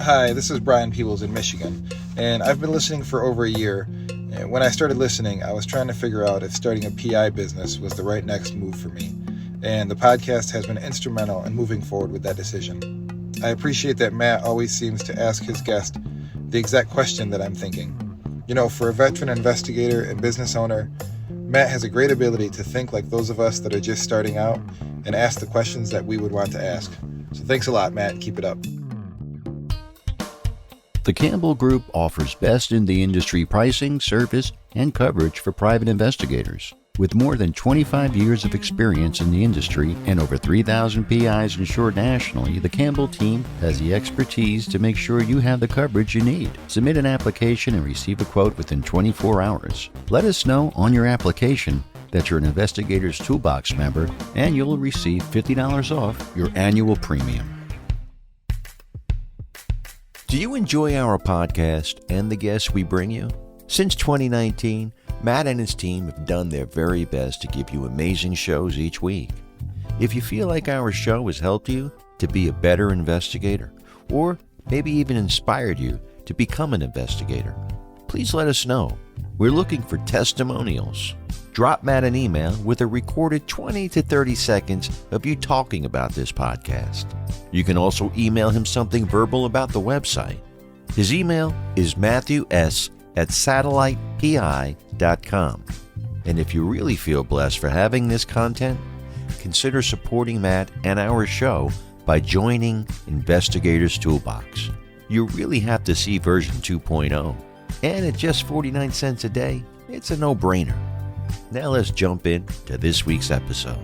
Hi, this is Brian Peebles in Michigan, and I've been listening for over a year. And when I started listening, I was trying to figure out if starting a PI business was the right next move for me. And the podcast has been instrumental in moving forward with that decision. I appreciate that Matt always seems to ask his guest the exact question that I'm thinking. You know, for a veteran investigator and business owner, Matt has a great ability to think like those of us that are just starting out and ask the questions that we would want to ask. So thanks a lot, Matt. Keep it up. The Campbell Group offers best-in-the-industry pricing, service, and coverage for private investigators. With more than 25 years of experience in the industry and over 3,000 PIs insured nationally, the Campbell team has the expertise to make sure you have the coverage you need. Submit an application and receive a quote within 24 hours. Let us know on your application that you're an Investigator's Toolbox member, and you'll receive $50 off your annual premium. Do you enjoy our podcast and the guests we bring you? Since 2019, Matt and his team have done their very best to give you amazing shows each week. If you feel like our show has helped you to be a better investigator, or maybe even inspired you to become an investigator, please let us know. We're looking for testimonials. Drop Matt an email with a recorded 20 to 30 seconds of you talking about this podcast. You can also email him something verbal about the website. His email is matthews@satellitepi.com. And if you really feel blessed for having this content, consider supporting Matt and our show by joining Investigator's Toolbox. You really have to see version 2.0. And at just 49 cents a day, it's a no-brainer. Now let's jump in to this week's episode.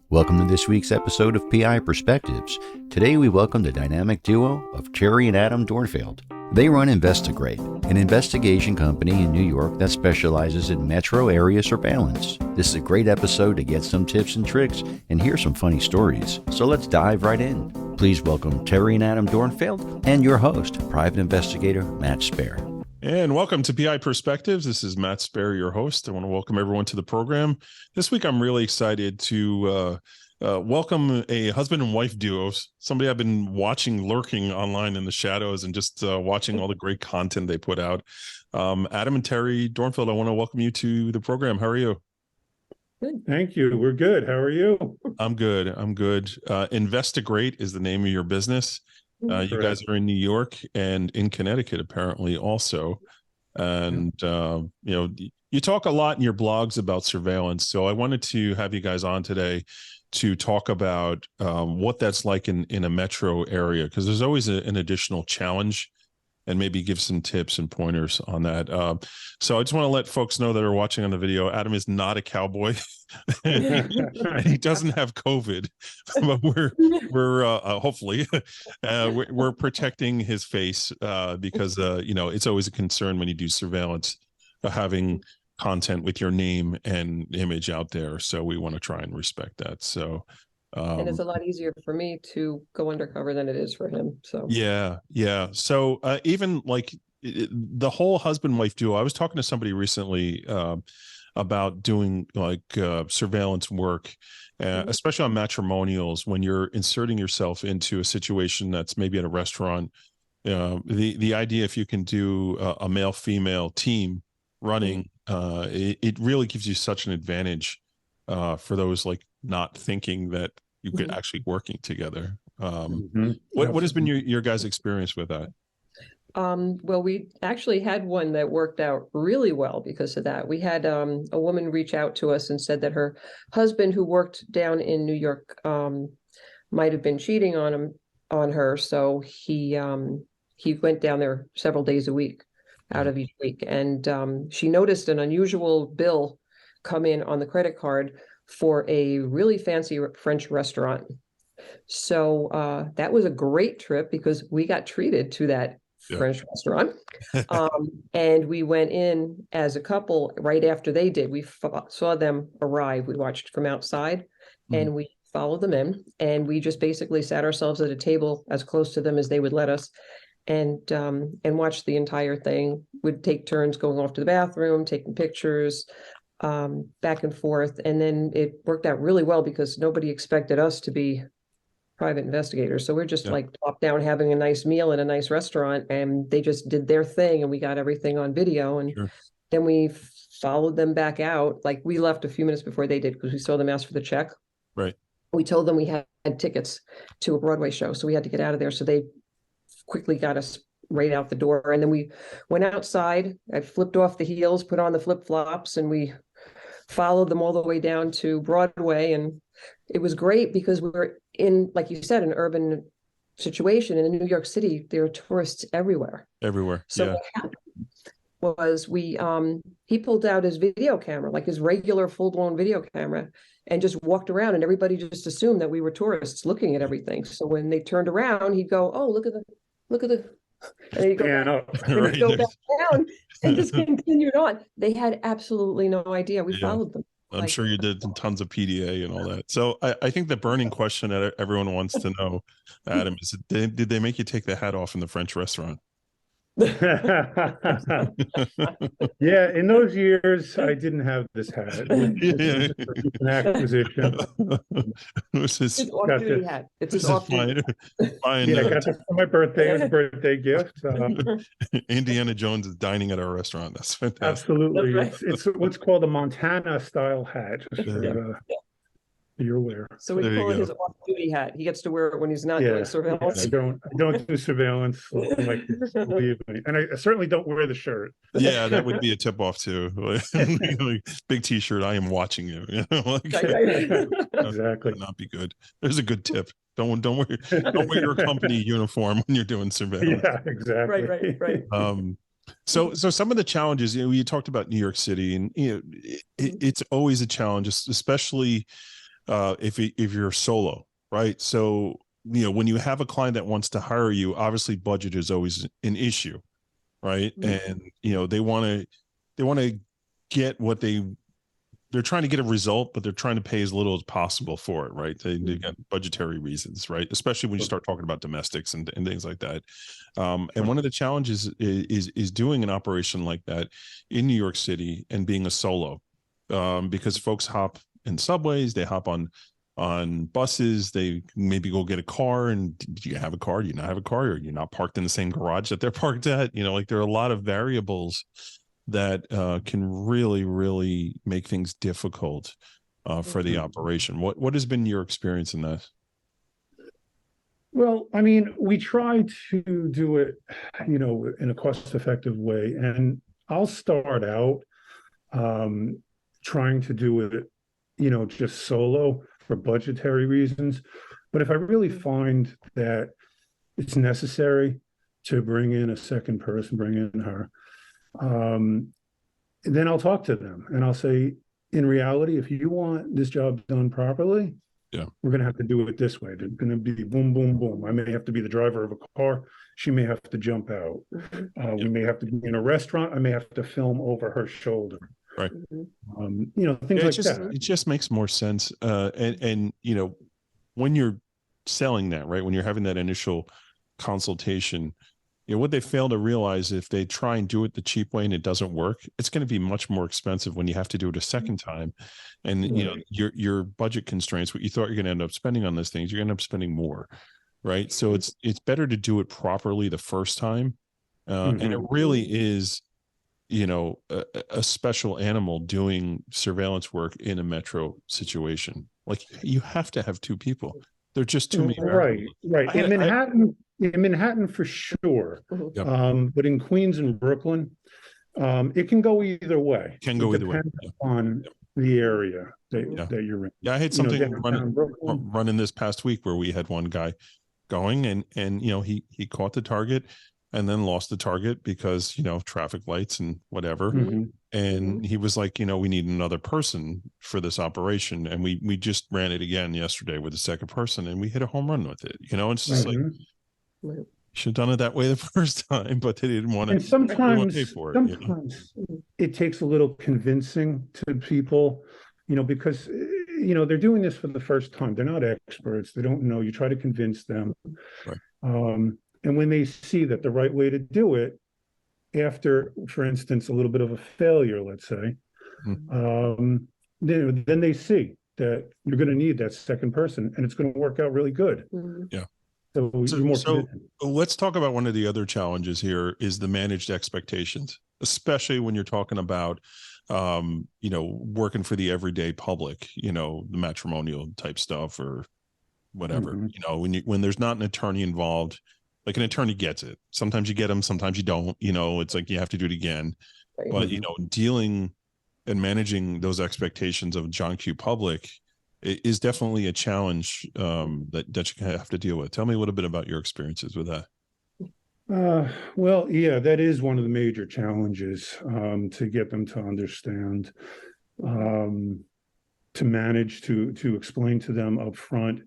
Welcome to this week's episode of PI Perspectives. Today we welcome the dynamic duo of Terri and Adam Dornfield. They run Investigreat, an investigation company in New York that specializes in metro area surveillance. This is a great episode to get some tips and tricks and hear some funny stories. So let's dive right in. Please welcome Terri and Adam Dornfield and your host, private investigator Matt Spaier. And welcome to PI Perspectives. This is Matt Spaier, your host. I want to welcome everyone to the program. This week, I'm really excited to welcome a husband and wife duo, somebody I've been watching lurking online in the shadows and just watching all the great content they put out. Adam and Terri Dornfield, I want to welcome you to the program. How are you? Good. Thank you. We're good. How are you? I'm good. Investigreat is the name of your business. You guys are in New York and in Connecticut, apparently, also. And, you talk a lot in your blogs about surveillance. So I wanted to have you guys on today to talk about what that's like in a metro area, because there's always an additional challenge, and maybe give some tips and pointers on that. So I just want to let folks know that are watching on the video, Adam is not a cowboy and he doesn't have COVID, but we're hopefully we're protecting his face because it's always a concern when you do surveillance, having content with your name and image out there. So we want to try and respect that. So and it's a lot easier for me to go undercover than it is for him. So yeah. So even like the whole husband-wife duo, I was talking to somebody recently about doing like surveillance work, especially on matrimonials, when you're inserting yourself into a situation that's maybe at a restaurant. The idea, if you can do a male-female team running, it really gives you such an advantage for those like not thinking that you could actually working together. What has been your guys' experience with that? Well, we actually had one that worked out really well because of that. We had a woman reach out to us and said that her husband, who worked down in New York, might have been cheating on her. So he went down there several days a week out of each week. And she noticed an unusual bill come in on the credit card for a really fancy French restaurant. So that was a great trip because we got treated to that French restaurant. And we went in as a couple right after they did. We saw them arrive. We watched from outside and we followed them in, and we just basically sat ourselves at a table as close to them as they would let us, and watched the entire thing. We'd take turns going off to the bathroom, taking pictures, back and forth. And then it worked out really well because nobody expected us to be private investigators. So we're just Yeah. like top down having a nice meal in a nice restaurant, and they just did their thing, and we got everything on video. And Sure. then we followed them back out. Like we left a few minutes before they did because we saw them ask for the check. Right. We told them we had tickets to a Broadway show, so we had to get out of there. So they quickly got us right out the door. And then we went outside. I flipped off the heels, put on the flip-flops, and we followed them all the way down to Broadway. And it was great because we were in, like you said, an urban situation. And in New York City, there are tourists everywhere. Everywhere. So Yeah. what happened was he pulled out his video camera, like his regular full-blown video camera, and just walked around, and everybody just assumed that we were tourists looking at everything. So when they turned around, he'd go, "Oh, look at the," and then he'd go, Right. he'd go back down and just continued on. They had absolutely no idea. We Yeah. followed them. I'm Like- sure you did tons of PDA and all that. So I think the burning question that everyone wants to know, Adam, is did they make you take the hat off in the French restaurant? Yeah, in those years, I didn't have this hat. It was an acquisition. This is His off-duty hat. It's his this is off-duty. fine. Yeah, I got this for my birthday. It was a birthday gift. Indiana Jones is dining at our restaurant. That's fantastic. Absolutely. That's It's what's called a Montana style hat, just for you're aware. So we There you call it go. his off-duty hat. He gets to wear it when he's not Yeah, doing surveillance. I don't do surveillance, like, believe me. And I certainly don't wear the shirt. Yeah, that would be a tip off too. Like, big T-shirt. I am watching you. You know, like, Exactly. would not be good. There's a good tip. Don't wear your company uniform when you're doing surveillance. Yeah, exactly. Right. So some of the challenges, you talked about New York City, and it's always a challenge, especially if you're solo, right? So when you have a client that wants to hire you, obviously budget is always an issue, right? Mhm. And they want to get what they're trying to get a result, but they're trying to pay as little as possible for it, right? They got budgetary reasons, right? Especially when you start talking about domestics and things like that. And one of the challenges is doing an operation like that in New York City and being a solo, because folks hop in subways, they hop on buses, they maybe go get a car, and do you have a car? Do you not have a car? Or you're not parked in the same garage that they're parked at? Like there are a lot of variables that can really, really make things difficult for the operation. What has been your experience in that? Well, I mean, we try to do it, in a cost-effective way. And I'll start out trying to do it, just solo for budgetary reasons. But if I really find that it's necessary to bring in a second person, bring in her, then I'll talk to them and I'll say, in reality, if you want this job done properly, we're going to have to do it this way. There's going to be boom, boom, boom. I may have to be the driver of a car. She may have to jump out. We may have to be in a restaurant. I may have to film over her shoulder. Right. Things like that. It just makes more sense. And when you're selling that, right, when you're having that initial consultation, what they fail to realize, if they try and do it the cheap way and it doesn't work, it's going to be much more expensive when you have to do it a second time. And your budget constraints, what you thought you're going to end up spending on those things, you're going to end up spending more, right? So it's better to do it properly the first time. And it really is, a special animal doing surveillance work in a metro situation. Like, you have to have two people. They're just too many. Right. In Manhattan for sure. But in Queens and Brooklyn, it can go either way. Can go either way. On the area that you're in. Yeah, I had something running this past week where we had one guy going and he caught the target and then lost the target because traffic lights and whatever. And he was like, we need another person for this operation, and we just ran it again yesterday with a second person, and we hit a home run with it. It's just like, should have done it that way the first time, but they didn't want to. And sometimes pay for it, sometimes it takes a little convincing to people, because they're doing this for the first time. They're not experts. They don't know. You try to convince them. Right. And when they see that the right way to do it, after, for instance, a little bit of a failure, let's say, then they see that you're going to need that second person, and it's going to work out really good. Yeah. So you're more committed. Let's talk about one of the other challenges here is the managed expectations, especially when you're talking about, working for the everyday public, the matrimonial type stuff or whatever, when there's not an attorney involved, like an attorney gets it. Sometimes you get them, sometimes you don't, it's like you have to do it again. Right. But, dealing and managing those expectations of John Q public is definitely a challenge that you have to deal with. Tell me a little bit about your experiences with that. Well, yeah, that is one of the major challenges, to get them to understand, to manage, to explain to them up front.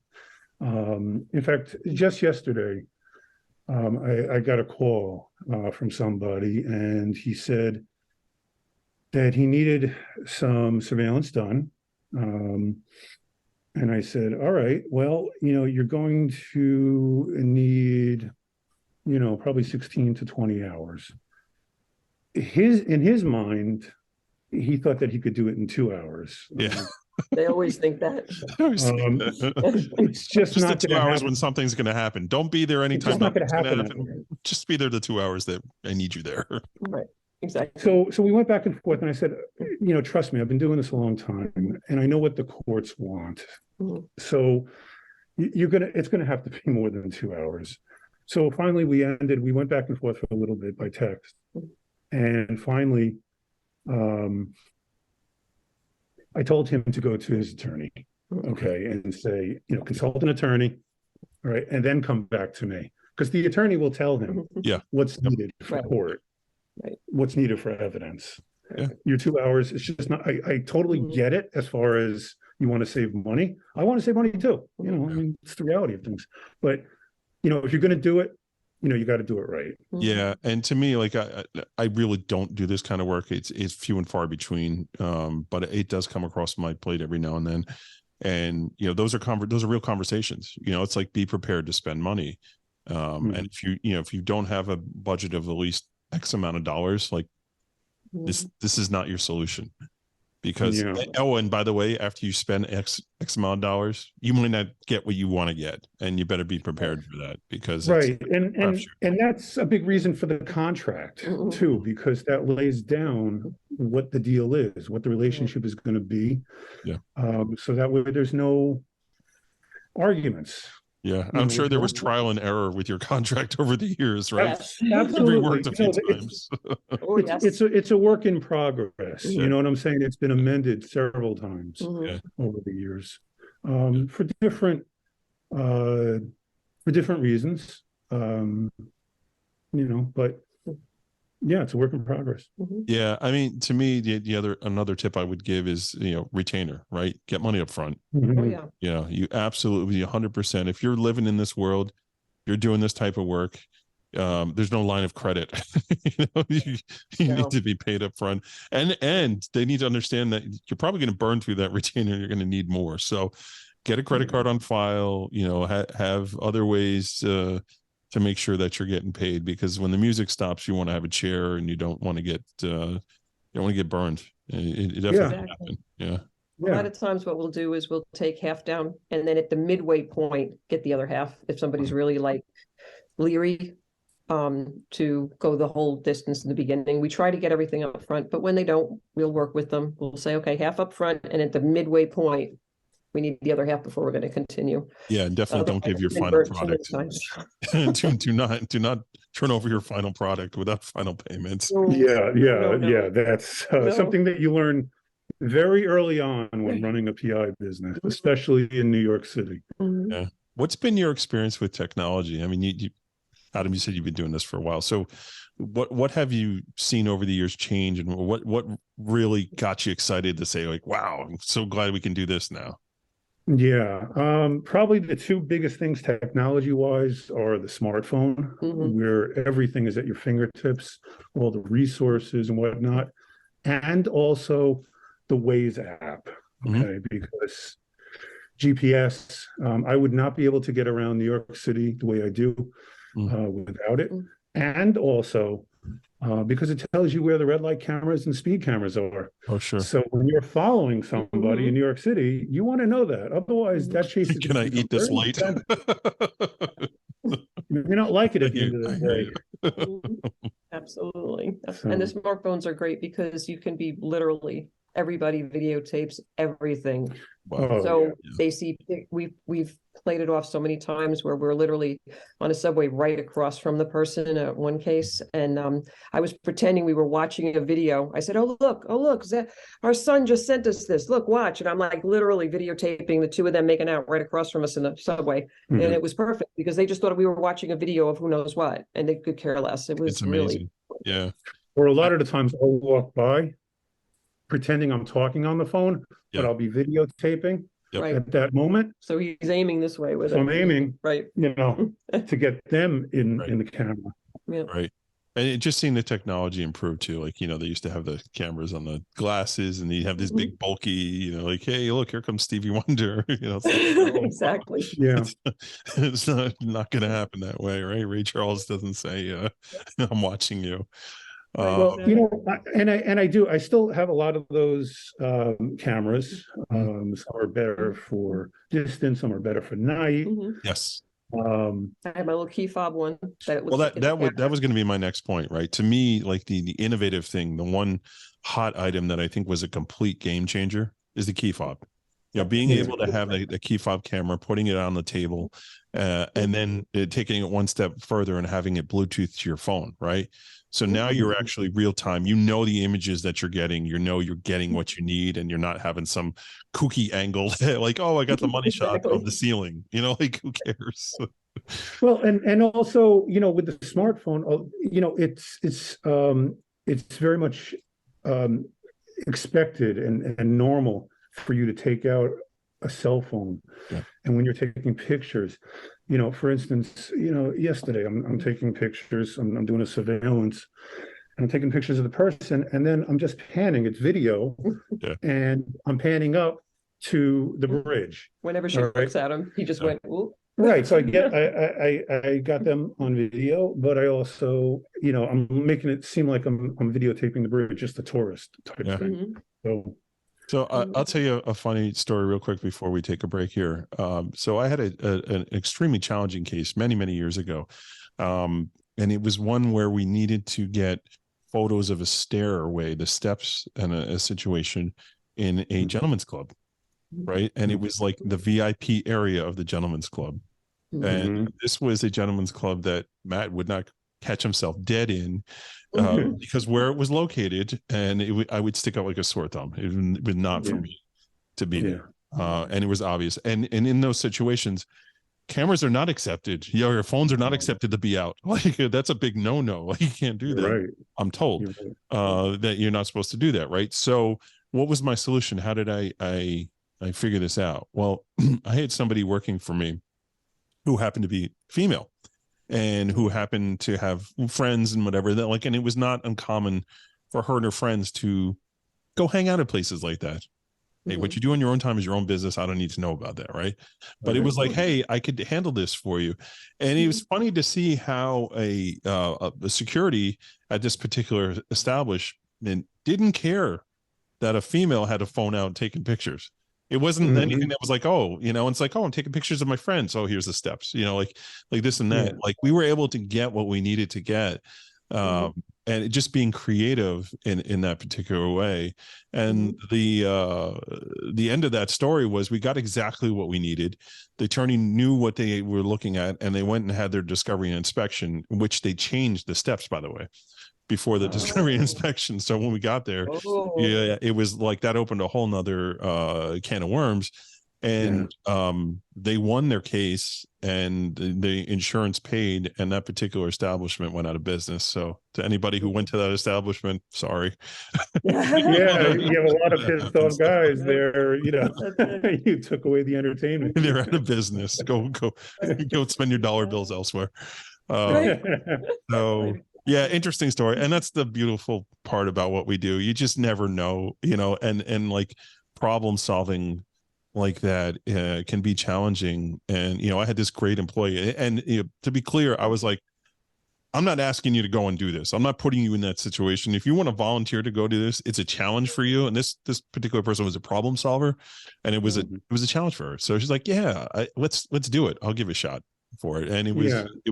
In fact, just yesterday, I got a call from somebody, and he said that he needed some surveillance done. And I said, all right, well, you're going to need, probably 16 to 20 hours. In his mind, he thought that he could do it in 2 hours. Yeah. They always think that. It's just not the 2 hours happen. when something's going to happen. Don't be there anytime. It's not going to happen. Just be there the 2 hours that I need you there. Right. Exactly. So we went back and forth, and I said, trust me, I've been doing this a long time, and I know what the courts want. So it's gonna have to be more than 2 hours. So finally we went back and forth for a little bit by text. And finally, I told him to go to his attorney, okay, and say, consult an attorney, all right, and then come back to me. Because the attorney will tell him what's needed for court. Right. What's needed for evidence. Your 2 hours, it's just not, I totally get it as far as you want to save money. I want to save money too. It's the reality of things. But, if you're going to do it, you got to do it right. Yeah. And to me, like, I really don't do this kind of work. It's few and far between. But it does come across my plate every now and then. And, those are real conversations. It's like, be prepared to spend money. And if you don't have a budget of at least X amount of dollars, like this is not your solution, because and by the way, after you spend X amount of dollars, you might not get what you want to get, and you better be prepared for that, because and that's a big reason for the contract too, because that lays down what the deal is, what the relationship is going to be, so that way there's no arguments. Yeah, I'm sure there was trial and error with your contract over the years, right? Yes, absolutely. Reworked a few times. It's a work in progress. You know what I'm saying? It's been amended several times over the years, for different reasons. But yeah, it's a work in progress. Yeah, I mean, to me, another tip I would give is, retainer, right? Get money up front. You absolutely 100%. If you're living in this world, you're doing this type of work, there's no line of credit. You need to be paid up front, and they need to understand that you're probably going to burn through that retainer. You're going to need more. So get a credit card on file, have other ways to make sure that you're getting paid, because when the music stops, you want to have a chair, and you don't want to get burned. It definitely happen. Yeah. A lot of times what we'll do is we'll take half down, and then at the midway point, get the other half. If somebody's really like leery to go the whole distance in the beginning, we try to get everything up front, but when they don't, we'll work with them. We'll say, okay, half up front, and at the midway point, we need the other half before we're going to continue. Yeah, and definitely don't give your final product. do not turn over your final product without final payments. Yeah. That's something that you learn very early on when running a PI business, especially in New York City. Yeah. What's been your experience with technology? I mean, Adam, you said you've been doing this for a while. So what have you seen over the years change, and what really got you excited to say, like, wow, I'm so glad we can do this now? Yeah, probably the two biggest things technology-wise are the smartphone, where everything is at your fingertips, all the resources and whatnot, and also the Waze app, because GPS, I would not be able to get around New York City the way I do without it. and also because it tells you where the red light cameras and speed cameras are. Oh, sure. So when you're following somebody in New York City, you want to know that. Otherwise, that chase is Can I eat this late? You don't like it at the end of the day. Absolutely. And the smartphones are great because you can be literally, everybody videotapes everything. Wow. So they see, we've played it off so many times where we're literally on a subway right across from the person at one case. And I was pretending we were watching a video. I said, oh, look, our son just sent us this. Look, watch. And I'm like literally videotaping the two of them making out right across from us in the subway. And it was perfect because they just thought we were watching a video of who knows what. And they could care less. It's amazing. Really. Yeah. Or a lot of the times I'll walk by pretending I'm talking on the phone, but I'll be videotaping at that moment. So he's aiming this way with it. I'm aiming, right, to get them in the camera. Yeah. Right. And it just seeing the technology improve too. Like, they used to have the cameras on the glasses and you have this big bulky, like, hey, look, here comes Stevie Wonder. It's like, oh, exactly. Yeah. It's not going to happen that way, right? Ray Charles doesn't say, I'm watching you. Well, I still have a lot of those cameras. Some are better for distance, some are better for night. Yes. I have my little key fob one. That was going to be my next point, right? To me, like the innovative thing, the one hot item that I think was a complete game changer is the key fob. Being able to have the key fob camera, putting it on the table, and then taking it one step further and having it Bluetooth to your phone, right? So now you're actually real time. The images that you're getting. You're getting what you need, and you're not having some kooky angle like, oh, I got the money shot of the ceiling. Like who cares? Well, and also, with the smartphone, it's very much expected and normal for you to take out a cell phone. And when you're taking pictures, for instance, yesterday I'm taking pictures, I'm doing a surveillance and I'm taking pictures of the person, and then I'm just panning, it's video, and I'm panning up to the bridge. Whenever she looks at him, he just went, ooh. Right. So I got them on video, but I also, I'm making it seem like I'm videotaping the bridge, just a tourist type thing. So I'll tell you a funny story real quick before we take a break here. So I had an extremely challenging case many, many years ago. And it was one where we needed to get photos of a stairway, the steps, and a situation in a gentleman's club, right? And it was like the VIP area of the gentleman's club. And this was a gentleman's club that Matt would not catch himself dead in because where it was located, and I would stick out like a sore thumb. It was not for me to be there. And it was obvious. And in those situations, cameras are not accepted. Your phones are not accepted to be out. Like that's a big no-no. Like you can't do that. Right. I'm told that you're not supposed to do that, right? So what was my solution? How did I figure this out? Well, I had somebody working for me who happened to be female and who happened to have friends and whatever that and it was not uncommon for her and her friends to go hang out at places like that. Hey, what you do in your own time is your own business. I don't need to know about that, right? But it was like, hey, I could handle this for you. And it was funny to see how a security at this particular establishment didn't care that a female had a phone out taking pictures. It wasn't anything that was like, oh, it's like, oh, I'm taking pictures of my friends. Oh, here's the steps, like this and that. Like we were able to get what we needed to get. And it just being creative in that particular way. And the end of that story was we got exactly what we needed. The attorney knew what they were looking at, and they went and had their discovery and inspection, which they changed the steps, by the way, before the discovery inspection. So when we got there, it was like that opened a whole nother can of worms. And they won their case, and the insurance paid, and that particular establishment went out of business. So to anybody who went to that establishment, sorry. You have a lot of pissed off guys there. You took away the entertainment. They're out of business. Go spend your dollar bills elsewhere. So yeah, interesting story. And that's the beautiful part about what we do. You just never know, and like problem solving like that can be challenging. And I had this great employee, and to be clear, I was like, I'm not asking you to go and do this. I'm not putting you in that situation. If you want to volunteer to go do this, it's a challenge for you. And this particular person was a problem solver, and it was a challenge for her. So she's like, yeah, let's do it. I'll give a shot for it. And it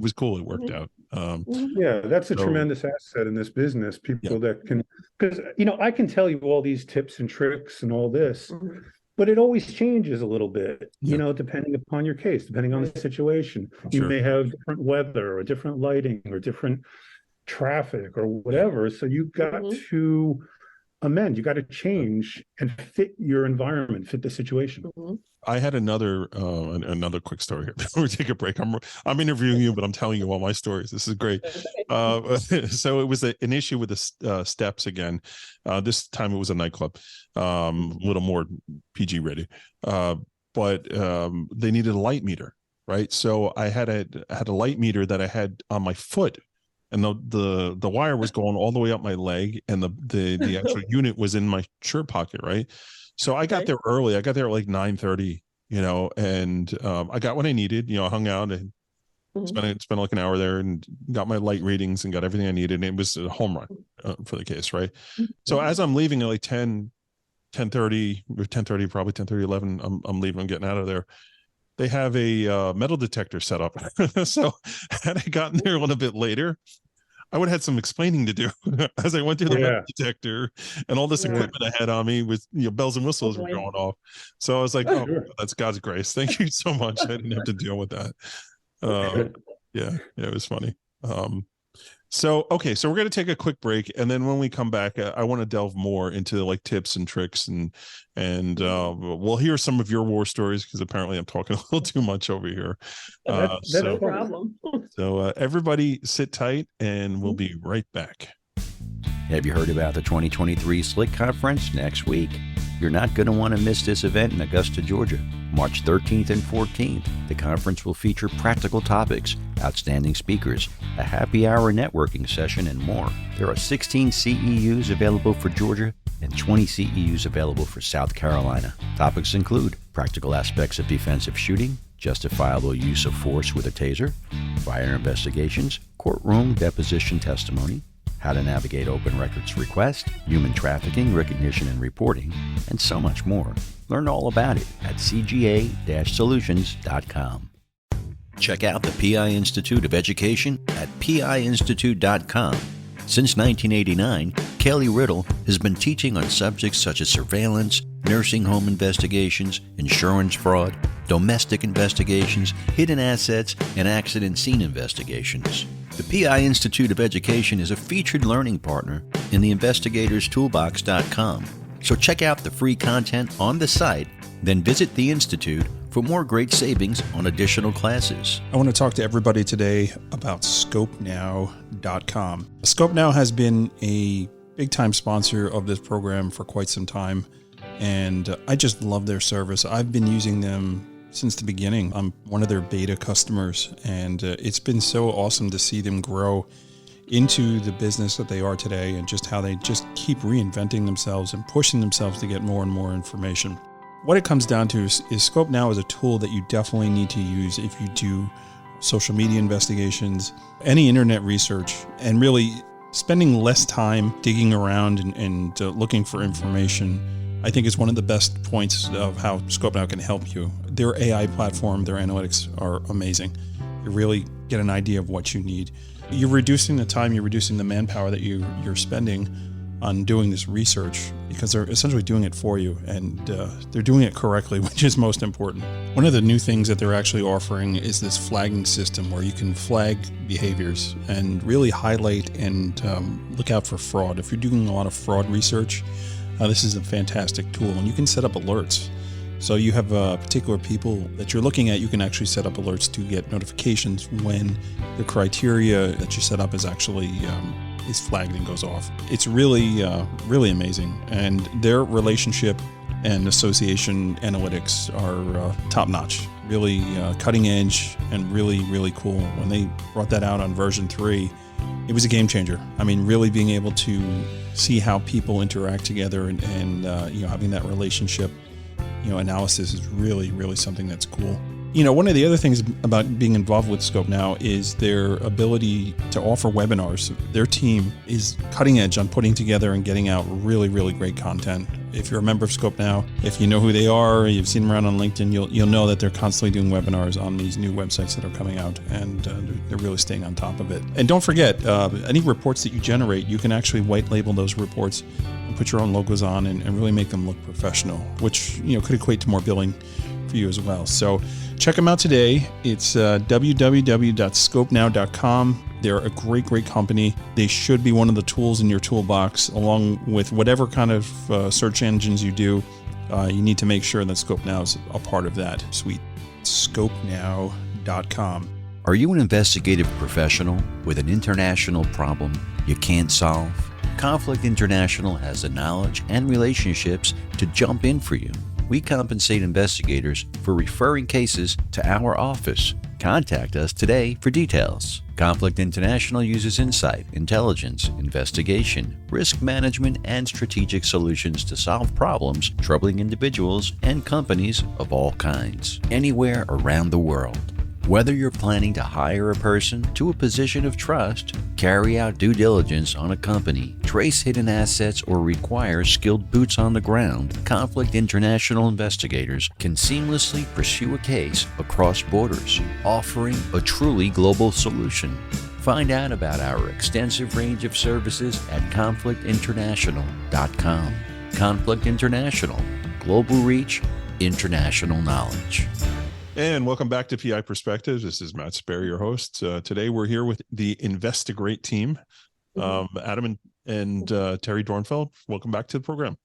was cool. It worked out. That's a tremendous asset in this business. People that can, because, I can tell you all these tips and tricks and all this, but it always changes a little bit, depending upon your case, depending on the situation. You may have different weather or different lighting or different traffic or whatever. So you've got to amend, you got to change and fit your environment, fit the situation. I had another quick story here before we take a break. I'm interviewing you, but I'm telling you all my stories. This is great. So it was an issue with the steps again. This time it was a nightclub, a little more PG ready, but they needed a light meter, right? So I had a light meter that I had on my foot, and the wire was going all the way up my leg, and the actual unit was in my shirt pocket, right? So I got there early. I got there at like 9:30, and I got what I needed. Hung out and spent like an hour there and got my light readings and got everything I needed. And it was a home run for the case, right? So as I'm leaving at like 10:30, or 10:30, probably 10:30, 11, I'm leaving. I'm getting out of there. They have a metal detector set up. So had I gotten there a little bit later, I would have had some explaining to do as I went through the metal detector, and all this equipment I had on me with bells and whistles were going off. So I was like, that's God's grace. Thank you so much. I didn't have to deal with that. It was funny. So we're going to take a quick break, and then when we come back, I want to delve more into like tips and tricks, and we'll hear some of your war stories, because apparently I'm talking a little too much over here. That's no problem. So everybody sit tight, and we'll be right back. Have you heard about the 2023 SCISS Conference next week? You're not going to want to miss this event in Augusta, Georgia. March 13th and 14th, the conference will feature practical topics, outstanding speakers, a happy hour networking session, and more. There are 16 CEUs available for Georgia and 20 CEUs available for South Carolina. Topics include practical aspects of defensive shooting, justifiable use of force with a taser, fire investigations, courtroom deposition testimony, how to navigate open records request, human trafficking, recognition and reporting, and so much more. Learn all about it at cga-solutions.com. Check out the PI Institute of Education at piinstitute.com. Since 1989, Kelly Riddle has been teaching on subjects such as surveillance, nursing home investigations, insurance fraud, domestic investigations, hidden assets, and accident scene investigations. The PI Institute of Education is a featured learning partner in the investigatorstoolbox.com. So check out the free content on the site, then visit the Institute for more great savings on additional classes. I want to talk to everybody today about ScopeNow.com. ScopeNow has been a big-time sponsor of this program for quite some time, and I just love their service. I've been using them since the beginning. I'm one of their beta customers, and it's been so awesome to see them grow into the business that they are today, and just how they just keep reinventing themselves and pushing themselves to get more and more information. What it comes down to is ScopeNow is a tool that you definitely need to use if you do social media investigations, any internet research, and really spending less time digging around and looking for information. I think is one of the best points of how ScopeNow can help you. Their AI platform, their analytics are amazing. You really get an idea of what you need. You're reducing the time, you're reducing the manpower that you're spending on doing this research, because they're essentially doing it for you, and they're doing it correctly, which is most important. One of the new things that they're actually offering is this flagging system where you can flag behaviors and really highlight and look out for fraud. If you're doing a lot of fraud research, this is a fantastic tool, and you can set up alerts. So you have particular people that you're looking at, you can actually set up alerts to get notifications when the criteria that you set up is actually is flagged and goes off. It's really, really amazing. And their relationship and association analytics are top notch, really cutting edge and really, really cool. When they brought that out on version 3, it was a game changer. I mean, really being able to see how people interact together and having that relationship, analysis is really, really something that's cool. One of the other things about being involved with ScopeNow is their ability to offer webinars. Their team is cutting edge on putting together and getting out really, really great content. If you're a member of ScopeNow, if you know who they are, you've seen them around on LinkedIn, you'll know that they're constantly doing webinars on these new websites that are coming out, and they're really staying on top of it. And don't forget, any reports that you generate, you can actually white label those reports and put your own logos on and really make them look professional, which could equate to more billing for you as well. So check them out today. It's www.scopenow.com. They're a great company. They should be one of the tools in your toolbox, along with whatever kind of search engines you do. You need to make sure that ScopeNow is a part of that suite. ScopeNow.com. Are you an investigative professional with an international problem you can't solve? Conflict International has the knowledge and relationships to jump in for you. We compensate investigators for referring cases to our office. Contact us today for details. Conflict International uses insight, intelligence, investigation, risk management, and strategic solutions to solve problems troubling individuals and companies of all kinds, anywhere around the world. Whether you're planning to hire a person to a position of trust, carry out due diligence on a company, trace hidden assets, or require skilled boots on the ground, Conflict International investigators can seamlessly pursue a case across borders, offering a truly global solution. Find out about our extensive range of services at conflictinternational.com. Conflict International, global reach, international knowledge. And welcome back to PI Perspectives. This is Matt Spaier, your host. Today we're here with the Investigreat team, Adam and Terri Dornfield. Welcome back to the program.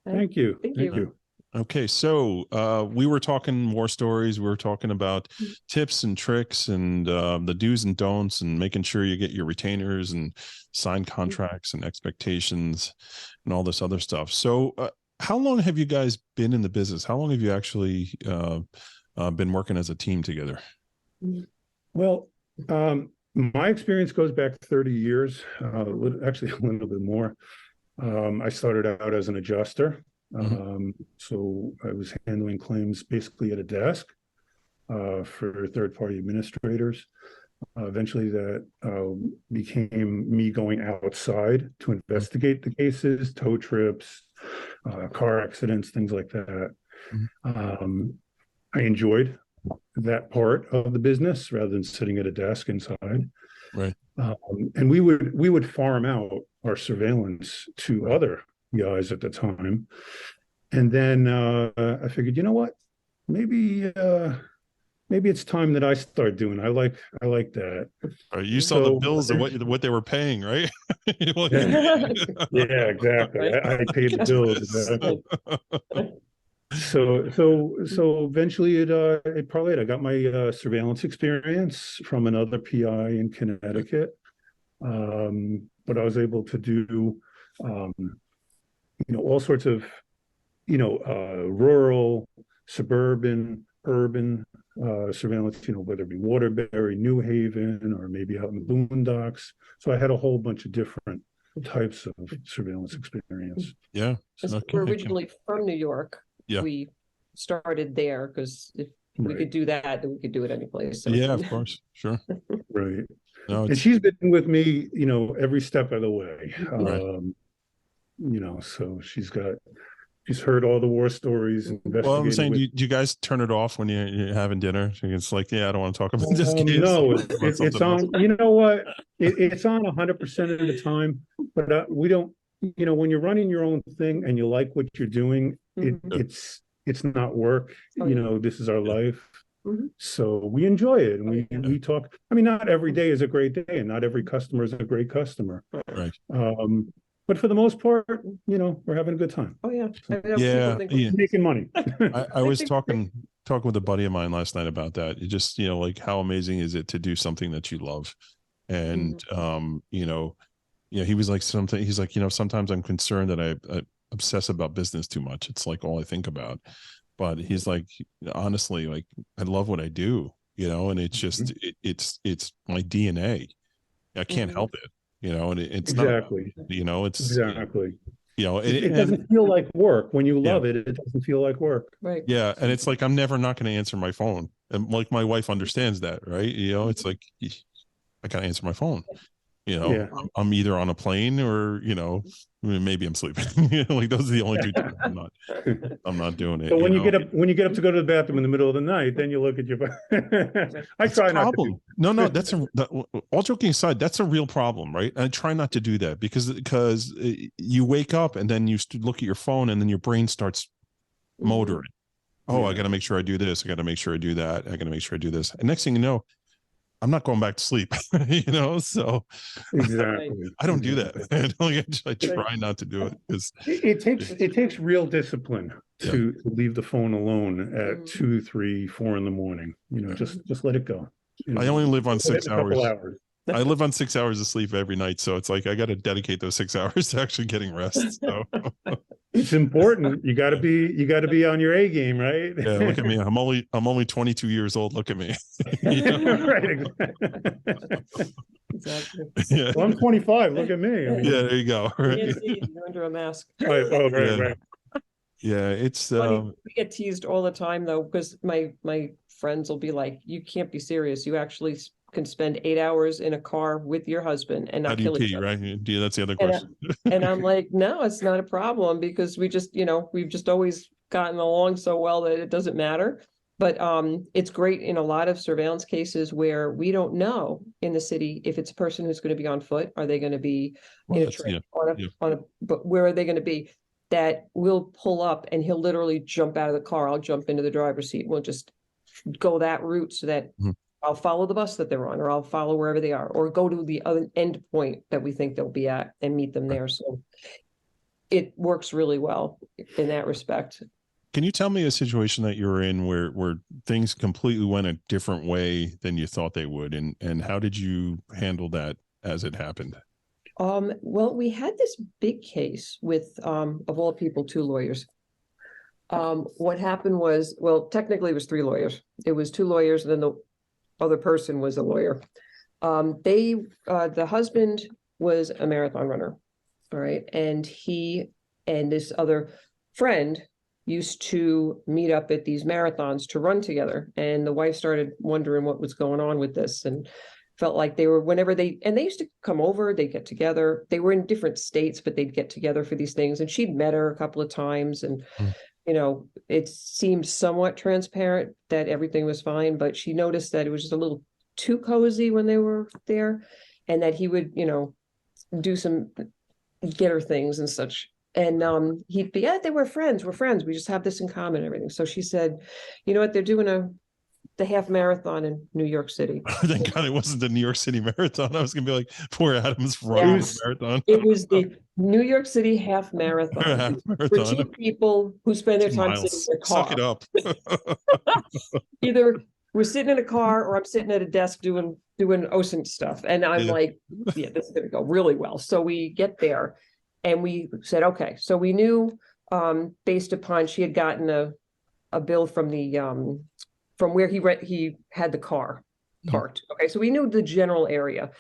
Thank you. Thank you. Okay, so we were talking war stories. We were talking about tips and tricks and the do's and don'ts and making sure you get your retainers and sign contracts and expectations and all this other stuff. So how long have you guys been in the business? How long have you actually been working as a team together? Well, my experience goes back 30 years, actually a little bit more. I started out as an adjuster. So I was handling claims basically at a desk for third-party administrators. Eventually that became me going outside to investigate the cases, tow trips, car accidents, things like that. I enjoyed that part of the business rather than sitting at a desk inside. Right. And we would farm out our surveillance to other guys at the time. And then I figured, you know what? Maybe it's time that I start doing. I like that. You saw the bills of what they were paying, right? Yeah, exactly. I paid the bills. Exactly. So eventually it I got my surveillance experience from another PI in Connecticut, but I was able to do all sorts of rural, suburban, urban surveillance, whether it be Waterbury, New Haven, or maybe out in the boondocks. So I had a whole bunch of different types of surveillance experience. Yeah. We're originally from New York. Yeah. We started there because if we could do that, then we could do it any place. So. Yeah, of course. Sure. Right. No, and she's been with me, every step of the way. Right. So she's heard all the war stories. Well, I'm saying, do you guys turn it off when you're having dinner? It's like, I don't want to talk about this case. No, it's on. You know what? It's on 100% of the time, but we don't. When you're running your own thing and you like what you're doing, it's not work. This is our life. So we enjoy it, and we talk. I mean, not every day is a great day, and not every customer is a great customer. Right. But for the most part, we're having a good time. Oh yeah. Yeah. Making money. I was talking with a buddy of mine last night about that. It just, like, how amazing is it to do something that you love? And he was like, sometimes I'm concerned that I obsess about business too much. It's like all I think about. But he's like, honestly, like, I love what I do, and it's just, it's my DNA. I can't help it, and it's exactly. not, it's exactly. You know, It doesn't feel like work. When you love it, it doesn't feel like work. Right. Yeah. And it's like, I'm never not going to answer my phone. And like, my wife understands that, right? You know, it's like, I gotta answer my phone. You know, I'm either on a plane or, you know, maybe I'm sleeping. Like, those are the only two times I'm not doing it. But when you get up to go to the bathroom in the middle of the night, then you look at your I try not to do. No, all joking aside, that's a real problem, right? I try not to do that because you wake up and then you look at your phone and then your brain starts motoring. Oh, I got to make sure I do this. I got to make sure I do that. I got to make sure I do this. And next thing you know, I'm not going back to sleep, you know? So exactly. I don't do that. I try not to do it. It takes real discipline to leave the phone alone at 2, 3, 4 in the morning. You know, just let it go. You know, I only live on 6 hours. hours. I live on 6 hours of sleep every night. So it's like, I got to dedicate those 6 hours to actually getting rest. So it's important. You got to be on your A game, right? Yeah. Look at me. I'm only 22 years old. Look at me. You know? Right. Exactly. Yeah. Well, I'm 25. Look at me. I mean, Yeah. There you go. You can't see it, you're under a mask. Right. Yeah. It's we get teased all the time though, because my friends will be like, you can't be serious. You actually can spend 8 hours in a car with your husband and not kill each other. Right? Yeah, that's the other question. And I'm like, no, it's not a problem, because we just, you know, we've just always gotten along so well that it doesn't matter. But it's great in a lot of surveillance cases where we don't know in the city if it's a person who's going to be on foot. Are they going to be in a train but where are they going to be? That we'll pull up and he'll literally jump out of the car. I'll jump into the driver's seat. We'll just go that route so that I'll follow the bus that they're on, or I'll follow wherever they are, or go to the other end point that we think they'll be at and meet them there. So it works really well in that respect. Can you tell me a situation that you're in where things completely went a different way than you thought they would, and how did you handle that as it happened? Well, we had this big case with, of all people, 2 lawyers. What happened was, well, technically it was 3 lawyers. It was 2 lawyers, and then the other person was a lawyer. The husband was a marathon runner, all right, and he and this other friend used to meet up at these marathons to run together. And the wife started wondering what was going on with this, and felt like they were, whenever they used to come over, they'd get together. They were in different states, but they'd get together for these things. And she'd met her a couple of times, and you know, it seemed somewhat transparent that everything was fine, but she noticed that it was just a little too cozy when they were there, and that he would, you know, do some getter things and such. And he'd be, yeah, they were friends. We're friends. We just have this in common and everything. So she said, you know what, they're doing the half marathon in New York City. Thank God it wasn't the New York City Marathon. I was going to be like, poor Adam's running the marathon. It was the New York City half marathon. For 2 people who spend their time sitting in a car. Suck it up. Either we're sitting in a car or I'm sitting at a desk doing OSINT stuff. And I'm like, yeah, this is going to go really well. So we get there and we said, okay. So we knew, based upon, she had gotten a bill from the, from where he had the car parked. Okay, so we knew the general area.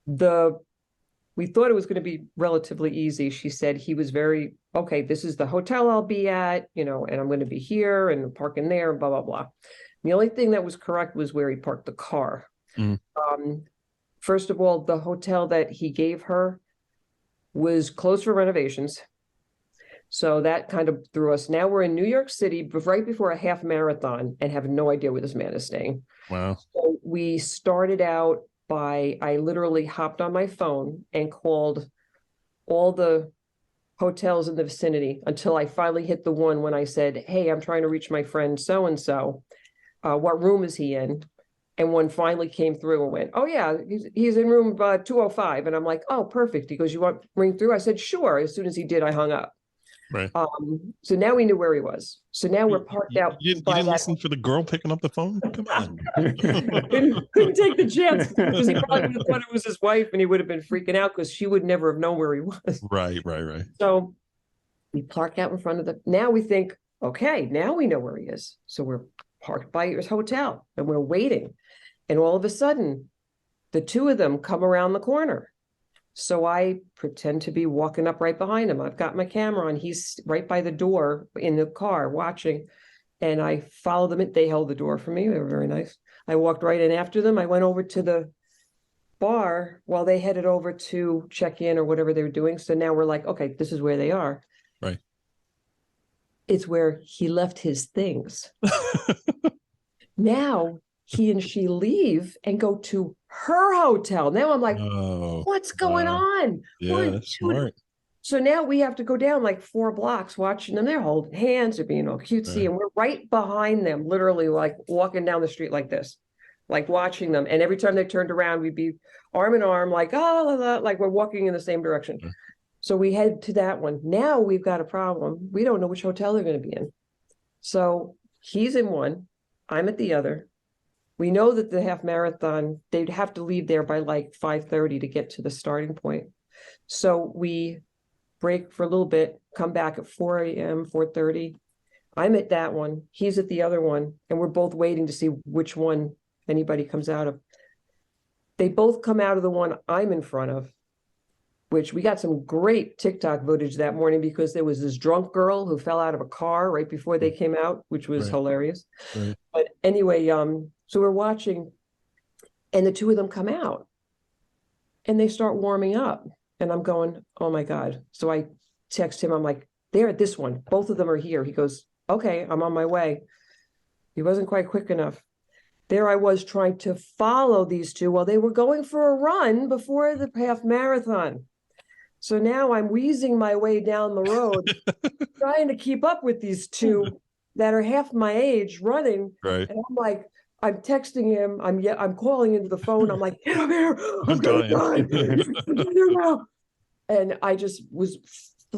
We thought it was going to be relatively easy. She said he was very, okay, this is the hotel I'll be at, you know, and I'm going to be here and parking there, blah, blah, blah. The only thing that was correct was where he parked the car. First of all, the hotel that he gave her was closed for renovations. So that kind of threw us. Now we're in New York City right before a half marathon and have no idea where this man is staying. Wow. So we started out I literally hopped on my phone and called all the hotels in the vicinity until I finally hit the one when I said, hey, I'm trying to reach my friend so-and-so. What room is he in? And one finally came through and went, oh yeah, he's in room 205. And I'm like, oh, perfect. He goes, you want to ring through? I said, sure. As soon as he did, I hung up. Right. So now we knew where he was. So now we're parked out. You didn't listen for the girl picking up the phone? Come on. couldn't take the chance, because he probably would have thought it was his wife and he would have been freaking out because she would never have known where he was. Right. So we park out in front of now we think, okay, now we know where he is. So we're parked by his hotel and we're waiting. And all of a sudden, the 2 of them come around the corner. So I pretend to be walking up right behind him. I've got my camera on. He's right by the door in the car watching. And I followed them. They held the door for me. They were very nice. I walked right in after them. I went over to the bar while they headed over to check in or whatever they were doing. So now we're like, okay, this is where they are. Right. It's where he left his things. Now he and she leave and go to her hotel. Now I'm like, what's going on? Yeah, that's smart. So now we have to go down like 4 blocks watching them. They're holding hands, they're being all cutesy, Right. and we're right behind them, literally like walking down the street like this, like watching them. And every time they turned around, we'd be arm in arm, like, like we're walking in the same direction. Right. So we head to that one. Now we've got a problem. We don't know which hotel they're going to be in. So he's in one, I'm at the other. We know that the half marathon, they'd have to leave there by like 5:30 to get to the starting point. So we break for a little bit, come back at 4 a.m., 4:30. I'm at that one, he's at the other one, and we're both waiting to see which one anybody comes out of. They both come out of the one I'm in front of, which we got some great TikTok footage that morning because there was this drunk girl who fell out of a car right before they came out, which was hilarious. Right. But anyway, so we're watching, and the two of them come out, and they start warming up. And I'm going, oh my God. So I text him, I'm like, they're at this one. Both of them are here. He goes, okay, I'm on my way. He wasn't quite quick enough. There I was trying to follow these two while they were going for a run before the half marathon. So now I'm wheezing my way down the road, trying to keep up with these two that are half my age running. Right. And I'm like, I'm texting him. I'm calling into the phone. I'm like, get over here. I'm gonna die. And I just was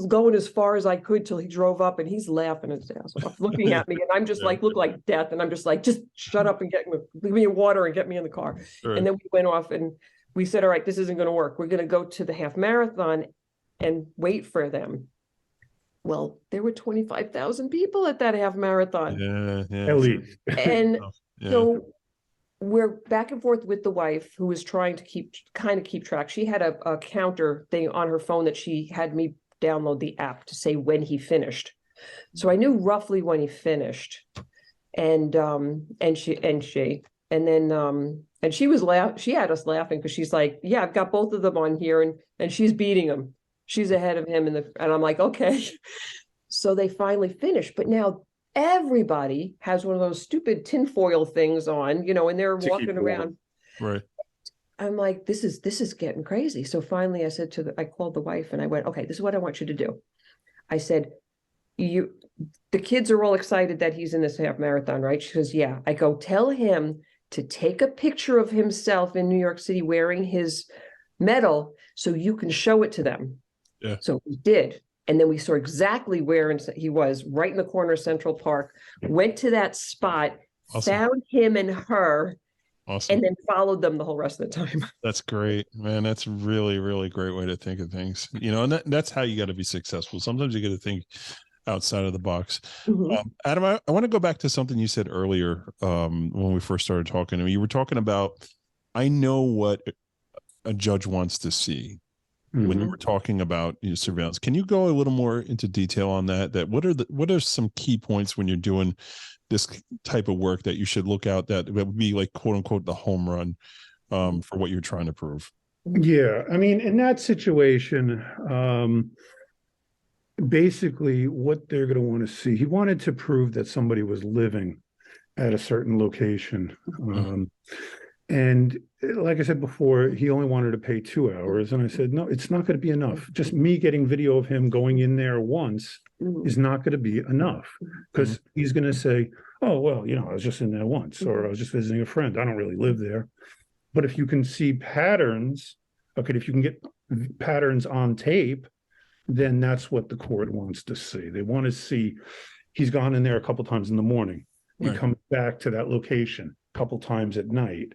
going as far as I could till he drove up, and he's laughing his ass off, looking at me, and I'm just like, look like death. And I'm just like, just shut up and give me water and get me in the car. Right. And then we went off and we said, all right, this isn't going to work. We're going to go to the half marathon and wait for them. Well, there were 25,000 people at that half marathon. Yeah. At least. And so we're back and forth with the wife, who was trying to keep track. She had a counter thing on her phone that she had me download the app to say when he finished. So I knew roughly when he finished. And she had us laughing because she's like, yeah, I've got both of them on here, and she's beating him. She's ahead of him, and I'm like, okay. So they finally finished, but now everybody has one of those stupid tinfoil things on, and they're walking around. Right. I'm like, this is getting crazy. So finally I called the wife and I went, okay, this is what I want you to do. I said, the kids are all excited that he's in this half marathon, right? She goes, yeah. I go, tell him to take a picture of himself in New York City wearing his medal so you can show it to them. Yeah. So we did. And then we saw exactly where he was, right in the corner of Central Park, went to that spot, found him and her, and then followed them the whole rest of the time. That's great, man. That's really, really great way to think of things, and that's how you got to be successful. Sometimes you got to think outside of the box. Mm-hmm. Adam, I want to go back to something you said earlier when we first started talking. You were talking about, I know what a judge wants to see. Mm-hmm. When you were talking about surveillance, can you go a little more into detail on that? What are some key points when you're doing this type of work that you should look out that would be like, quote unquote, the home run for what you're trying to prove? Yeah. I mean, in that situation, basically what they're going to want to see, he wanted to prove that somebody was living at a certain location. And like I said before, he only wanted to pay 2 hours. And I said, no, it's not going to be enough. Just me getting video of him going in there once is not going to be enough, because he's going to say, oh, well, I was just in there once, or I was just visiting a friend. I don't really live there. But if you can see patterns, if you can get patterns on tape, then that's what the court wants to see. They want to see he's gone in there a couple times in the morning. He comes back to that location a couple times at night.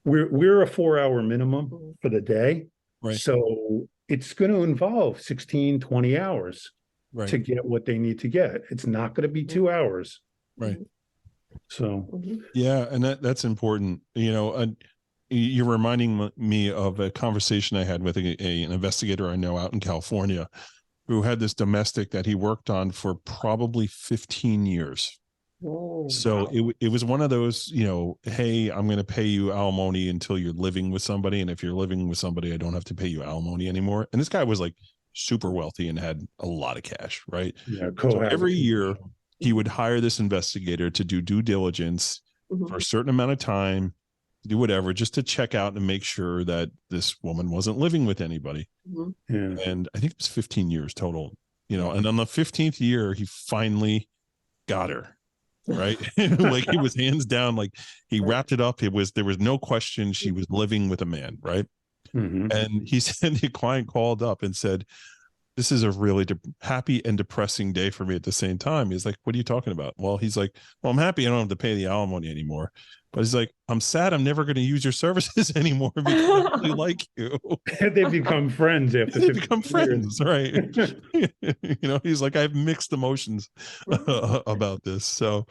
We're a 4-hour minimum for the day. Right. So it's going to involve 16, 20 hours to get what they need to get. It's not going to be 2 hours. Right. So, yeah. And that's important. You're reminding me of a conversation I had with an investigator I know out in California who had this domestic that he worked on for probably 15 years. Oh, So wow. it was one of those, hey, I'm going to pay you alimony until you're living with somebody. And if you're living with somebody, I don't have to pay you alimony anymore. And this guy was like super wealthy and had a lot of cash, right? Yeah, so every year he would hire this investigator to do due diligence for a certain amount of time, do whatever, just to check out and make sure that this woman wasn't living with anybody. Yeah. And I think it was 15 years total, and on the 15th year, he finally got her. Right. Like it was hands down, like he wrapped it up. There was no question she was living with a man. Right. And he said the client called up and said, this is a really happy and depressing day for me at the same time. He's like, what are you talking about? Well, he's like, well, I'm happy I don't have to pay the alimony anymore. But he's like, I'm sad I'm never going to use your services anymore because I really like you. They become friends after they become friends, right? He's like, I have mixed emotions about this. So,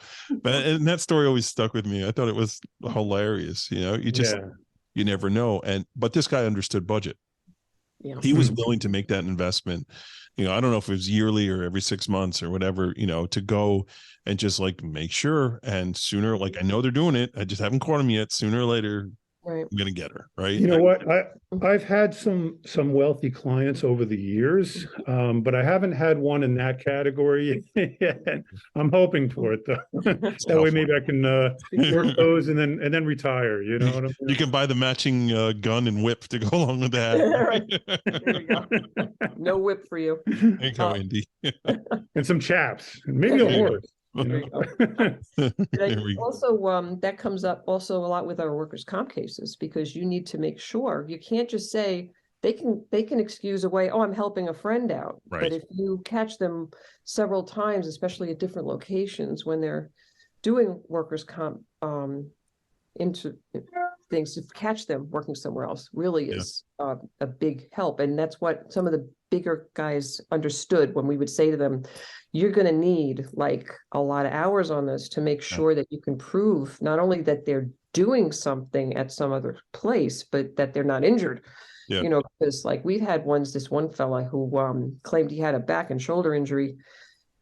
and that story always stuck with me. I thought it was hilarious. You never know. But this guy understood budget. Yeah. He was willing to make that investment. I don't know if it was yearly or every 6 months or whatever, to go and just like make sure. And sooner, like I know they're doing it, I just haven't caught them yet. Sooner or later, right, I'm gonna get her. Right. You know what? I've had some wealthy clients over the years, but I haven't had one in that category yet. I'm hoping for it though. That way maybe I can work those and then retire. You know what I mean? You can buy the matching gun and whip to go along with that. There we go. No whip for you. There you go, Andy. And some chaps, and maybe a horse. Also, that comes up also a lot with our workers' comp cases, because you need to make sure you can't just say they can excuse away, oh, I'm helping a friend out. Right. But if you catch them several times, especially at different locations when they're doing workers' comp into things, to catch them working somewhere else really is a big help. And that's what some of the bigger guys understood when we would say to them, you're going to need like a lot of hours on this to make sure that you can prove not only that they're doing something at some other place, but that they're not injured. Because like we've had this one fella who claimed he had a back and shoulder injury,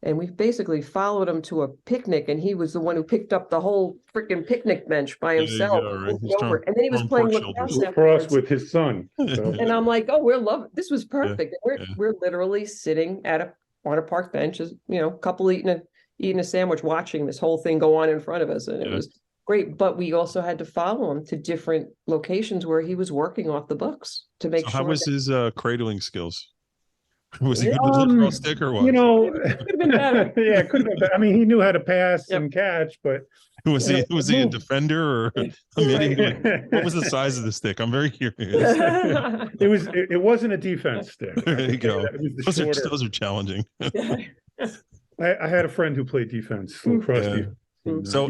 and we basically followed him to a picnic, and he was the one who picked up the whole freaking picnic bench by himself. Right. And then he was playing lacrosse with his son. So. And I'm like, oh, this was perfect. We're literally sitting on a park bench, as couple eating a sandwich, watching this whole thing go on in front of us, and it was great. But we also had to follow him to different locations where he was working off the books to make sure. How was his cradling skills? Was he good with the lacrosse stick or what? It could have been better. Yeah, it could have been better. I mean, he knew how to pass and catch, but was he a defender or what was the size of the stick? I'm very curious. It wasn't a defense stick. There you go. Those are challenging. I had a friend who played defense, lacrosse defense. So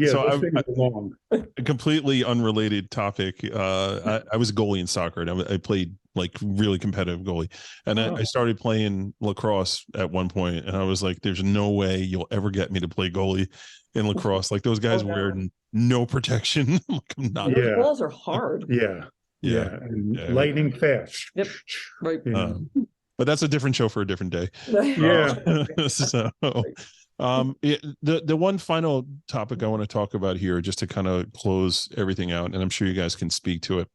a completely unrelated topic. I was a goalie in soccer, and I played like really competitive goalie. And I started playing lacrosse at one point, and I was like, there's no way you'll ever get me to play goalie in lacrosse. Like those guys wear no protection. Like, I'm not. The balls are hard. Yeah. And lightning fast. Yep. Right. But that's a different show for a different day. So the one final topic I want to talk about here, just to kind of close everything out, and I'm sure you guys can speak to it,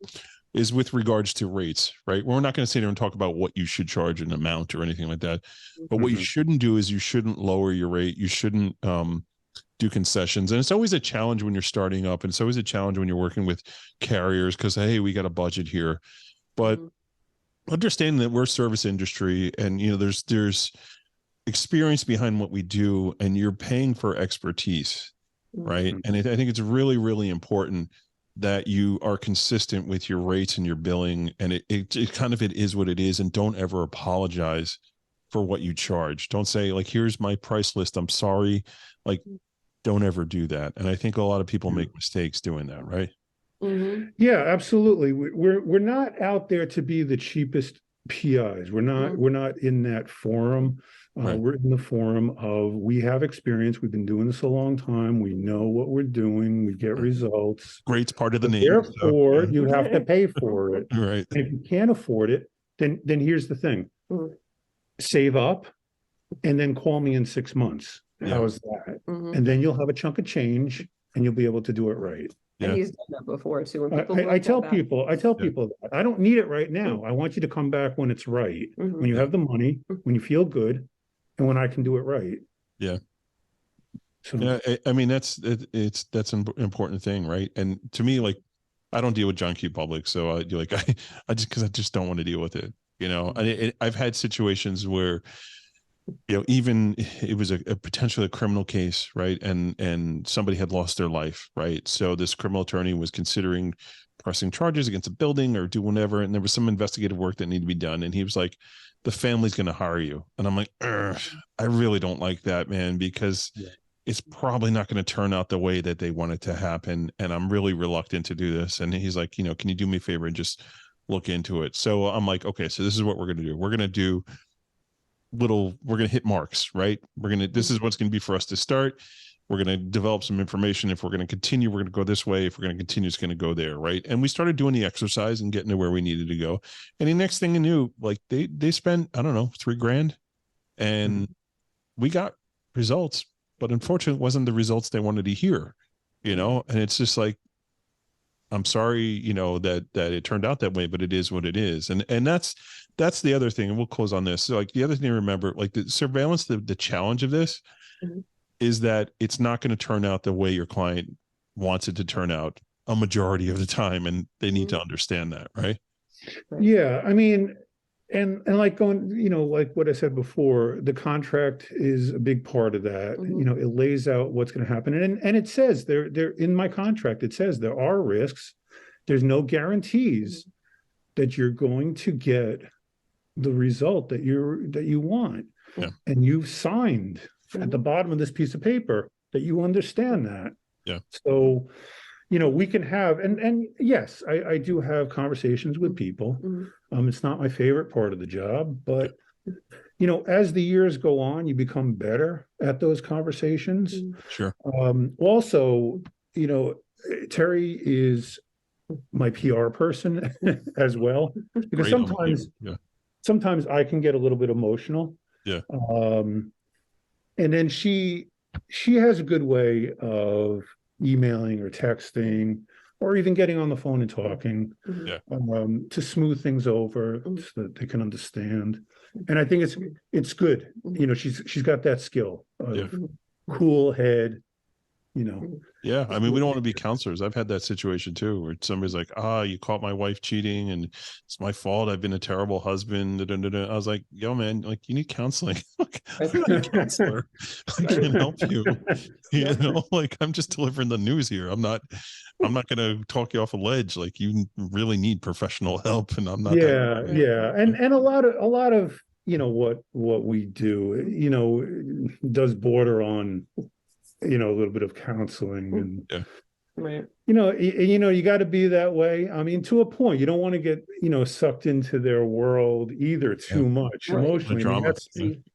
is with regards to rates, right? We're not going to sit here and talk about what you should charge an amount or anything like that. But what you shouldn't do is you shouldn't lower your rate. You shouldn't do concessions. And it's always a challenge when you're starting up. And it's always a challenge when you're working with carriers because, hey, we got a budget here. But understanding that we're a service industry and, there's experience behind what we do, and you're paying for expertise, right? And I think it's really, really important that you are consistent with your rates and your billing, and it is what it is, and don't ever apologize for what you charge. Don't say like, here's my price list, I'm sorry. Like, don't ever do that. And I think a lot of people make mistakes doing that, right? Yeah, absolutely. We're not out there to be the cheapest PIs. We're not in that forum. Right. We're in the forum of, we have experience. We've been doing this a long time. We know what we're doing. We get results. Great's part of the But name. therefore, you have to pay for it. Right. And if you can't afford it, then here's the thing. Save up and then call me in 6 months. How's that? And then you'll have a chunk of change and you'll be able to do it right. And he's done that before too. When people I tell people that I don't need it right now. I want you to come back when it's right, when you have the money, when you feel good, and when I can do it right. Yeah. So, yeah, I mean, that's an important thing, right? And to me, like, I don't deal with junkie public, so I just don't want to deal with it. You know, I've had situations where, you know, even it was a potentially a criminal case, right? And somebody had lost their life, right? So this criminal attorney was considering pressing charges against a building or do whatever, and there was some investigative work that needed to be done, and he was like, the family's going to hire you. And I'm like, I really don't like that, man, because it's probably not going to turn out the way that they want it to happen. And I'm really reluctant to do this. And he's like, you know, can you do me a favor and just look into it? So I'm like, okay, so this is what we're going to do. We're going to do we're going to hit marks, right? This is what's going to be for us to start. We're going to develop some information. If we're going to continue, we're going to go this way. If we're going to continue, it's going to go there, right? And we started doing the exercise and getting to where we needed to go. And the next thing I knew, like they spent, I don't know, $3,000, and we got results, but unfortunately it wasn't the results they wanted to hear, you know? And it's just like, I'm sorry, you know, that it turned out that way, but it is what it is. And that's the other thing. And we'll close on this. So, like, the other thing to remember, like, the surveillance, the challenge of this is that it's not going to turn out the way your client wants it to turn out a majority of the time. And they need to understand that, right? Yeah. I mean, and like going, you know, like what I said before, the contract is a big part of that. You know, it lays out what's going to happen. And it says there in my contract, it says there are risks. There's no guarantees that you're going to get the result that you want. Yeah. And you've signed at the bottom of this piece of paper that you understand that. Yeah. So, you know, we can have, and yes, I do have conversations with people. It's not my favorite part of the job, but you know, as the years go on, you become better at those conversations. Sure. Also, you know, Terri is my PR person as well, because sometimes I can get a little bit emotional. Yeah. And then she has a good way of emailing or texting or even getting on the phone and talking to smooth things over so that they can understand. And I think it's good. You know, she's got that skill of cool head, you know. Yeah. I mean, we don't want to be counselors. I've had that situation too, where somebody's like, you caught my wife cheating and it's my fault. I've been a terrible husband. I was like, yo, man, like, you need counseling. I'm not a counselor. I can't help you. You know, like, I'm just delivering the news here. I'm not going to talk you off a ledge. Like, you really need professional help, and I'm not. Yeah. And a lot of, you know, what we do, you know, does border on, you know, a little bit of counseling and, you know, you got to be that way. I mean, to a point. You don't want to get, you know, sucked into their world either too much emotionally. Drama.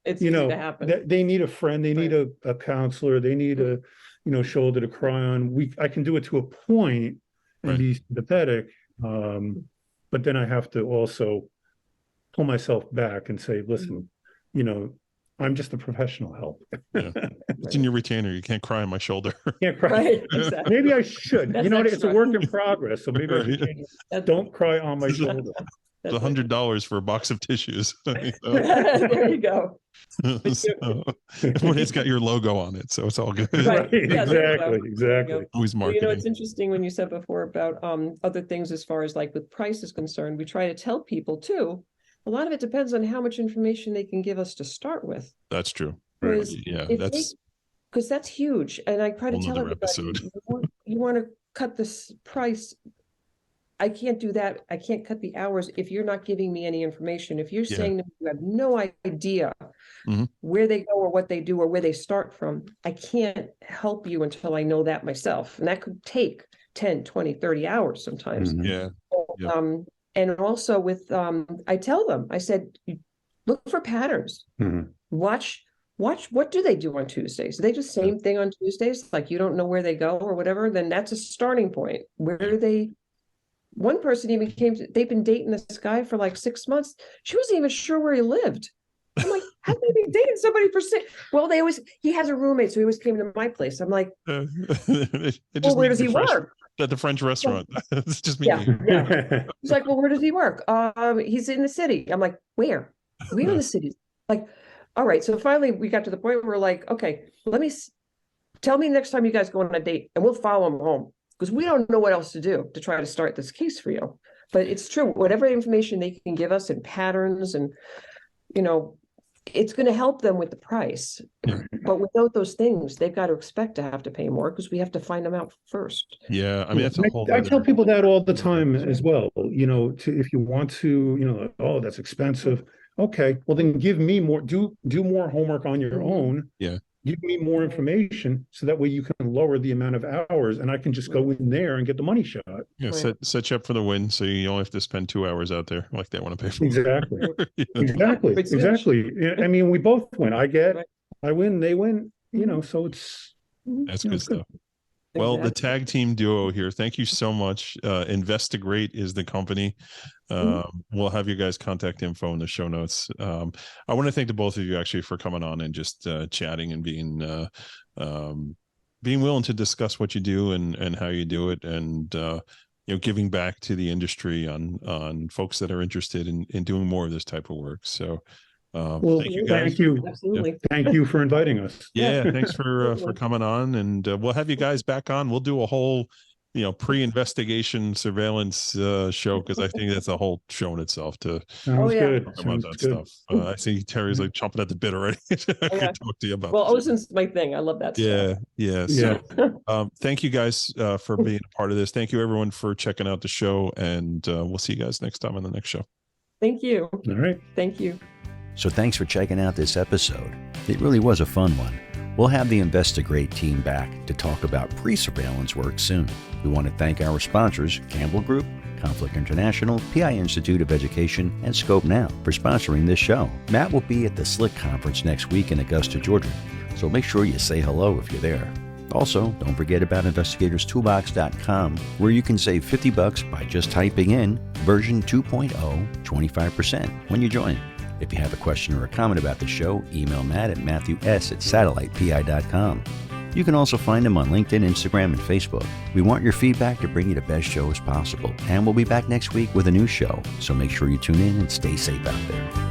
It's you know, easy to happen. They need a friend. They need a counselor. They need a, you know, shoulder to cry on. I can do it to a point and be sympathetic, but then I have to also pull myself back and say, listen, you know, I'm just a professional help. It's in your retainer. You can't cry on my shoulder. Can't cry. Right, exactly. Maybe I should. That's you know, extra. it's a work in progress. So maybe I should don't cry on my shoulder. It's $100 for a box of tissues. There you go. But it's got your logo on it, so it's all good. Right. Exactly. Always marketing. Well, you know, it's interesting when you said before about other things as far as like with price is concerned. We try to tell people too. A lot of it depends on how much information they can give us to start with. That's true. Yeah, because that's huge. And I try to tell everybody, you want to cut this price. I can't do that. I can't cut the hours if you're not giving me any information. If you're saying that you have no idea where they go or what they do or where they start from, I can't help you until I know that myself. And that could take 10, 20, 30 hours sometimes. And also with, I tell them, I said, look for patterns. watch, what do they do on Tuesdays? Do they do the same thing on Tuesdays? Like you don't know where they go or whatever, then that's a starting point. Where do they, one person even they've been dating this guy for like 6 months. She wasn't even sure where he lived. I'm like, how can they be dating somebody for well, he has a roommate, so he always came to my place. I'm like, well, where does he work? At the French restaurant. It's just me. Yeah. He's like, well, where does he work? He's in the city. I'm like, where? We in the city. Like, all right. So finally we got to the point where we're like, okay, tell me next time you guys go on a date and we'll follow him home because we don't know what else to do to try to start this case for you. But it's true. Whatever information they can give us and patterns and, it's going to help them with the price. Yeah. But without those things, they've got to expect to have to pay more because we have to find them out first. Yeah. I mean, that's a whole I tell people that all the time as well, if you want to, oh, that's expensive. Okay, well then give me more, do more homework on your own. Yeah. Give me more information so that way you can lower the amount of hours and I can just go in there and get the money shot. Yeah, set you up for the win so you only have to spend 2 hours out there like they want to pay for. Exactly. Exactly. I mean, we both win. I win, they win, so it's that's good stuff. Well, the tag team duo here. Thank you so much. Investigreat is the company. We'll have you guys contact info in the show notes. I want to thank the both of you actually for coming on and just chatting and being willing to discuss what you do and how you do it, and giving back to the industry on folks that are interested in doing more of this type of work. So. Well, thank you guys. Thank you. Absolutely. Thank you for inviting us. Yeah, thanks for coming on, and we'll have you guys back on. We'll do a whole, pre-investigation surveillance show because I think that's a whole show in itself to Sounds good. talk about that stuff. I see Terry's like chomping at the bit already. I can talk to you about. Well, OSINT's my thing. I love that stuff. Yeah. So, thank you guys for being a part of this. Thank you everyone for checking out the show, and we'll see you guys next time on the next show. Thank you. All right. Thank you. So thanks for checking out this episode. It really was a fun one. We'll have the Investigreat team back to talk about pre-surveillance work soon. We want to thank our sponsors, Campbell Group, Conflict International, PI Institute of Education, and ScopeNow for sponsoring this show. Matt will be at the SCISS Conference next week in Augusta, Georgia, so make sure you say hello if you're there. Also, don't forget about investigatorstoolbox.com, where you can save $50 by just typing in version 2.0 25% when you join. If you have a question or a comment about the show, email Matt at matthews@satellitepi.com. You can also find him on LinkedIn, Instagram, and Facebook. We want your feedback to bring you the best show as possible, and we'll be back next week with a new show, so make sure you tune in and stay safe out there.